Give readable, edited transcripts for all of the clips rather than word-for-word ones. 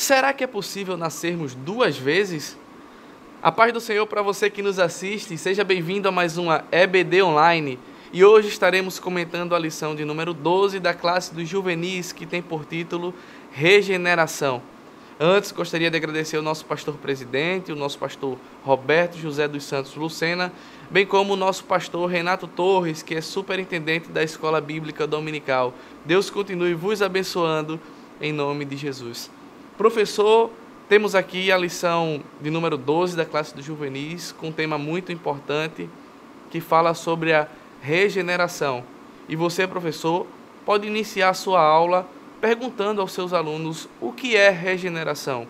Será que é possível nascermos duas vezes? A paz do Senhor para você que nos assiste, seja bem-vindo a mais uma EBD Online. E hoje estaremos comentando a lição de número 12 da classe dos juvenis, que tem por título Regeneração. Antes, gostaria de agradecer ao nosso pastor presidente, o nosso pastor Roberto José dos Santos Lucena, bem como o nosso pastor Renato Torres, que é superintendente da Escola Bíblica Dominical. Deus continue vos abençoando em nome de Jesus. Professor, temos aqui a lição de número 12 da classe dos juvenis, com um tema muito importante, que fala sobre a regeneração. E você, professor, pode iniciar a sua aula perguntando aos seus alunos o que é regeneração.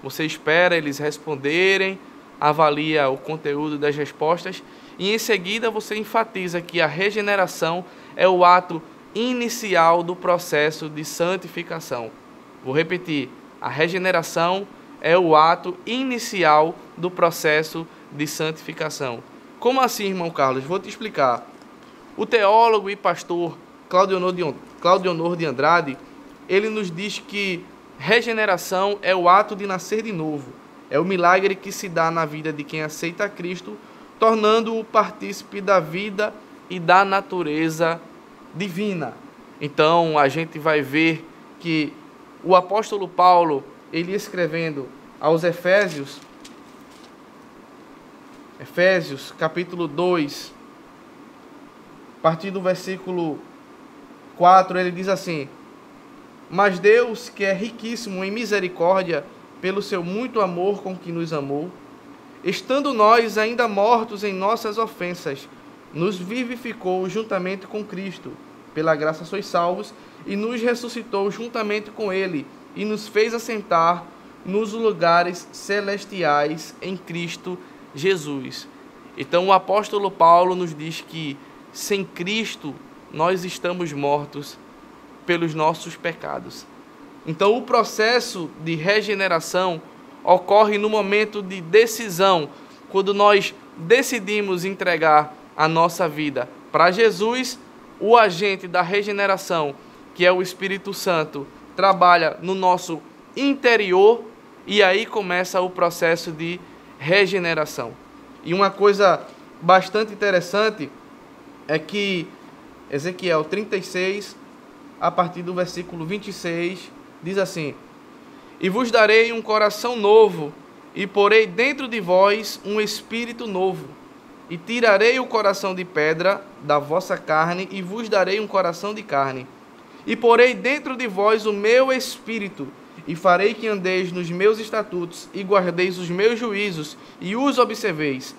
Você espera eles responderem, avalia o conteúdo das respostas e em seguida você enfatiza que a regeneração é o ato inicial do processo de santificação. Vou repetir, a regeneração é o ato inicial do processo de santificação. Como assim, irmão Carlos? Vou te explicar. O teólogo e pastor Claudionor de Andrade, ele nos diz que regeneração é o ato de nascer de novo. É o milagre que se dá na vida de quem aceita a Cristo, tornando-o partícipe da vida e da natureza divina. Então, a gente vai ver que o apóstolo Paulo, ele escrevendo aos Efésios capítulo 2, a partir do versículo 4, ele diz assim: Mas Deus, que é riquíssimo em misericórdia, pelo seu muito amor com que nos amou, estando nós ainda mortos em nossas ofensas, nos vivificou juntamente com Cristo. Pela graça sois salvos, e nos ressuscitou juntamente com Ele, e nos fez assentar nos lugares celestiais em Cristo Jesus. Então o apóstolo Paulo nos diz que sem Cristo nós estamos mortos pelos nossos pecados. Então o processo de regeneração ocorre no momento de decisão, quando nós decidimos entregar a nossa vida para Jesus. O agente da regeneração, que é o Espírito Santo, trabalha no nosso interior e aí começa o processo de regeneração. E uma coisa bastante interessante é que Ezequiel 36, a partir do versículo 26, diz assim: E vos darei um coração novo, e porei dentro de vós um espírito novo. E tirarei o coração de pedra da vossa carne, e vos darei um coração de carne. E porei dentro de vós o meu espírito, e farei que andeis nos meus estatutos, e guardeis os meus juízos, e os observeis.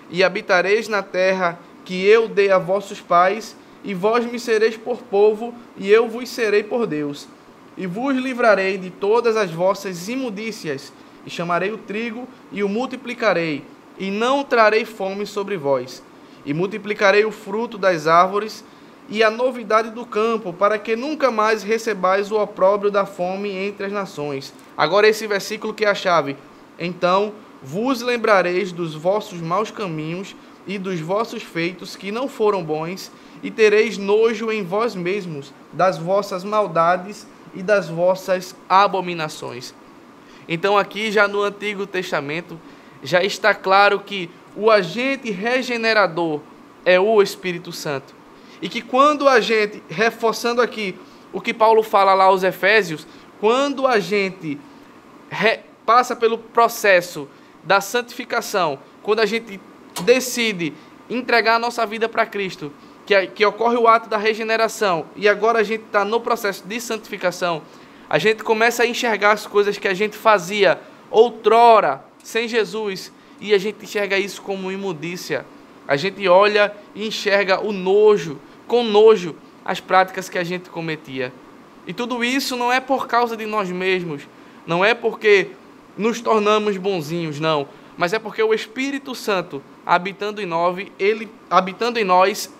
E habitareis na terra que eu dei a vossos pais, e vós me sereis por povo, e eu vos serei por Deus. E vos livrarei de todas as vossas imundícias, e chamarei o trigo, e o multiplicarei, e não trarei fome sobre vós. E multiplicarei o fruto das árvores, e a novidade do campo, para que nunca mais recebais o opróbrio da fome entre as nações. Agora esse versículo que é a chave. Então vos lembrareis dos vossos maus caminhos, e dos vossos feitos que não foram bons, e tereis nojo em vós mesmos das vossas maldades e das vossas abominações. Então aqui já no Antigo Testamento já está claro que o agente regenerador é o Espírito Santo. E que quando a gente, reforçando aqui o que Paulo fala lá aos Efésios, quando a gente passa pelo processo da santificação, quando a gente decide entregar a nossa vida para Cristo, que ocorre o ato da regeneração, e agora a gente está no processo de santificação, a gente começa a enxergar as coisas que a gente fazia outrora, sem Jesus, e a gente enxerga isso como imundícia. A gente olha e enxerga com nojo, as práticas que a gente cometia. E tudo isso não é por causa de nós mesmos, não é porque nos tornamos bonzinhos, não, mas é porque o Espírito Santo, habitando em nós,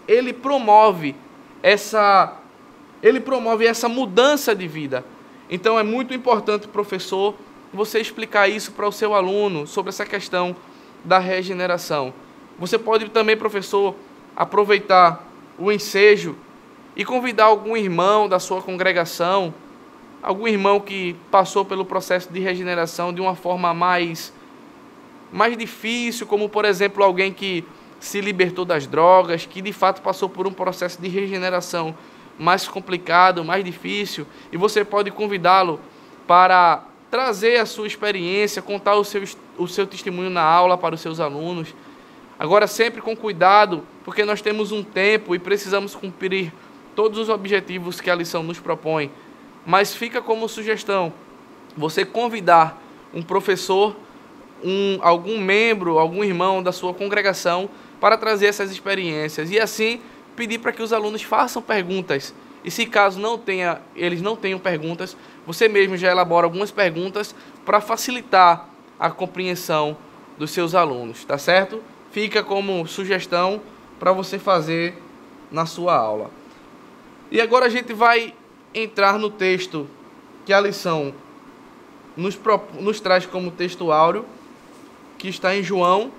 ele promove essa mudança de vida. Então é muito importante, professor, você explicar isso para o seu aluno, sobre essa questão da regeneração. Você pode também, professor, aproveitar o ensejo e convidar algum irmão da sua congregação algum irmão que passou pelo processo de regeneração de uma forma mais difícil, como por exemplo alguém que se libertou das drogas, que de fato passou por um processo de regeneração mais complicado, mais difícil, e você pode convidá-lo para trazer a sua experiência, contar o seu testemunho na aula para os seus alunos. Agora, sempre com cuidado, porque nós temos um tempo e precisamos cumprir todos os objetivos que a lição nos propõe. Mas fica como sugestão você convidar um professor, algum membro, algum irmão da sua congregação para trazer essas experiências e assim pedir para que os alunos façam perguntas. E se caso eles não tenham perguntas, você mesmo já elabora algumas perguntas para facilitar a compreensão dos seus alunos, tá certo? Fica como sugestão para você fazer na sua aula. E agora a gente vai entrar no texto que a lição nos traz como texto áureo, que está em João,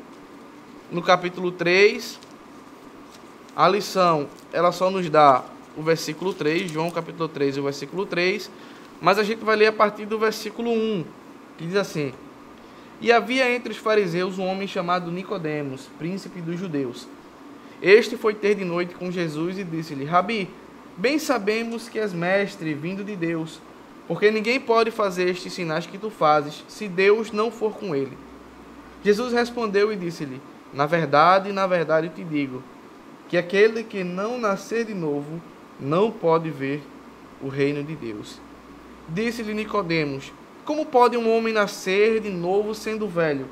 no capítulo 3. A lição, ela só nos dá o versículo 3, João capítulo 3 e o versículo 3, mas a gente vai ler a partir do versículo 1, que diz assim: E havia entre os fariseus um homem chamado Nicodemos, príncipe dos judeus. Este foi ter de noite com Jesus e disse-lhe: Rabi, bem sabemos que és mestre vindo de Deus, porque ninguém pode fazer estes sinais que tu fazes, se Deus não for com ele. Jesus respondeu e disse-lhe: na verdade eu te digo, que aquele que não nascer de novo não pode ver o reino de Deus. Disse-lhe Nicodemos: como pode um homem nascer de novo sendo velho?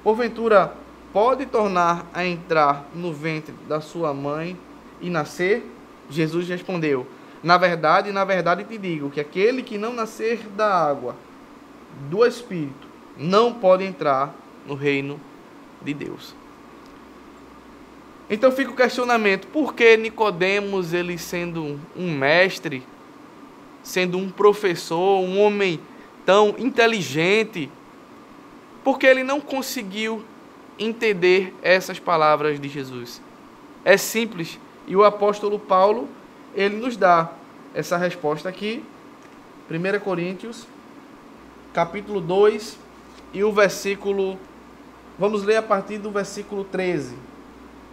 Porventura pode tornar a entrar no ventre da sua mãe e nascer? Jesus respondeu: na verdade te digo, que aquele que não nascer da água, do Espírito, não pode entrar no reino de Deus. Então fica o questionamento: por que Nicodemos, ele sendo um mestre, sendo um professor, um homem tão inteligente, por que ele não conseguiu entender essas palavras de Jesus? É simples, e o apóstolo Paulo, ele nos dá essa resposta aqui, 1 Coríntios, capítulo 2, e o versículo, vamos ler a partir do versículo 13.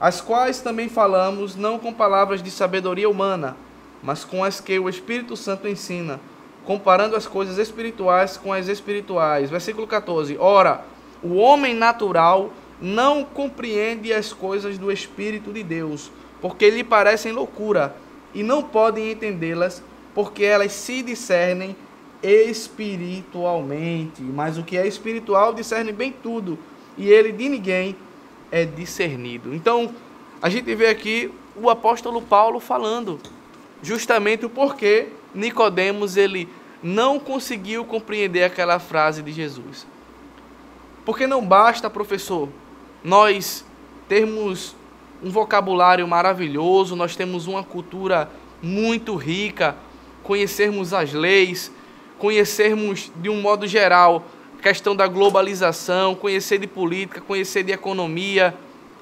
As quais também falamos, não com palavras de sabedoria humana, mas com as que o Espírito Santo ensina, comparando as coisas espirituais com as espirituais. Versículo 14. Ora, o homem natural não compreende as coisas do Espírito de Deus, porque lhe parecem loucura, e não podem entendê-las, porque elas se discernem espiritualmente. Mas o que é espiritual discerne bem tudo, e ele de ninguém é discernido. Então, a gente vê aqui o apóstolo Paulo falando justamente o porquê Nicodemos, ele não conseguiu compreender aquela frase de Jesus. Porque não basta, professor, nós termos um vocabulário maravilhoso, nós temos uma cultura muito rica, conhecermos as leis, conhecermos de um modo geral a questão da globalização, conhecer de política, conhecer de economia,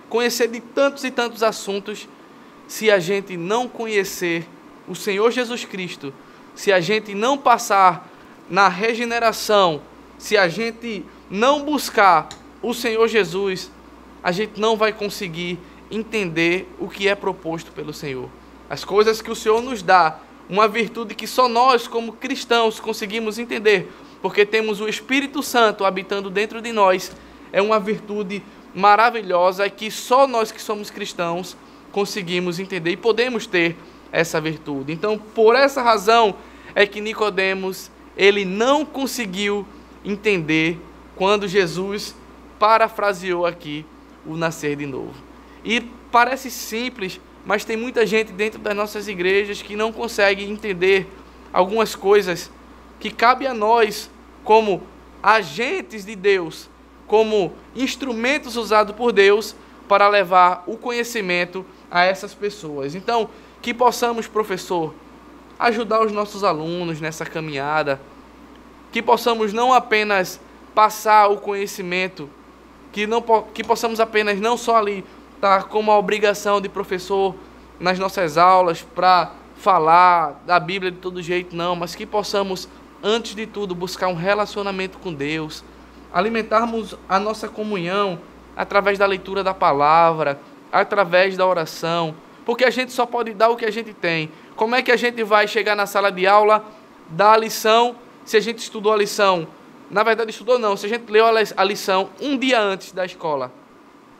conhecer de tantos e tantos assuntos. Se a gente não conhecer o Senhor Jesus Cristo, se a gente não passar na regeneração, se a gente não buscar o Senhor Jesus, a gente não vai conseguir entender o que é proposto pelo Senhor. As coisas que o Senhor nos dá, uma virtude que só nós como cristãos conseguimos entender, porque temos o Espírito Santo habitando dentro de nós, é uma virtude maravilhosa que só nós que somos cristãos conseguimos entender e podemos ter essa virtude. Então, por essa razão é que Nicodemos, ele não conseguiu entender quando Jesus parafraseou aqui o nascer de novo. E parece simples, mas tem muita gente dentro das nossas igrejas que não consegue entender algumas coisas que cabe a nós, como agentes de Deus, como instrumentos usados por Deus para levar o conhecimento a essas pessoas. Então, que possamos, professor, ajudar os nossos alunos nessa caminhada, que possamos não apenas passar o conhecimento, que possamos apenas não só ali estar como a obrigação de professor nas nossas aulas para falar da Bíblia de todo jeito, não, mas que possamos, antes de tudo, buscar um relacionamento com Deus, alimentarmos a nossa comunhão através da leitura da palavra, através da oração, porque a gente só pode dar o que a gente tem. Como é que a gente vai chegar na sala de aula, dar a lição, se a gente estudou a lição? Na verdade, estudou não, se a gente leu a lição um dia antes da escola,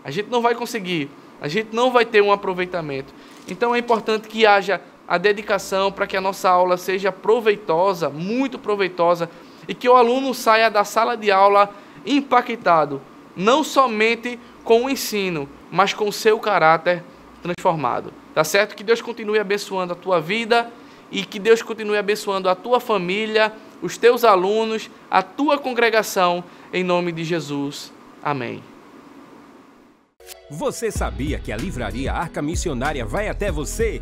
a gente não vai conseguir, a gente não vai ter um aproveitamento. Então é importante que haja a dedicação para que a nossa aula seja proveitosa, muito proveitosa, e que o aluno saia da sala de aula impactado, não somente com o ensino, mas com o seu caráter transformado. Tá certo? Que Deus continue abençoando a tua vida e que Deus continue abençoando a tua família, os teus alunos, a tua congregação, em nome de Jesus. Amém. Você sabia que a Livraria Arca Missionária vai até você?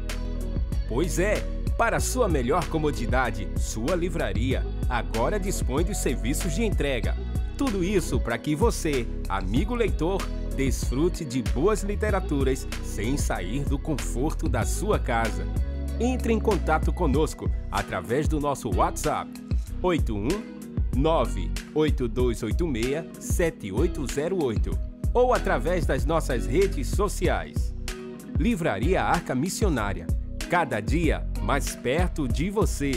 Pois é, para sua melhor comodidade, sua livraria agora dispõe dos serviços de entrega. Tudo isso para que você, amigo leitor, desfrute de boas literaturas sem sair do conforto da sua casa. Entre em contato conosco através do nosso WhatsApp 81982867808 ou através das nossas redes sociais. Livraria Arca Missionária, cada dia mais perto de você.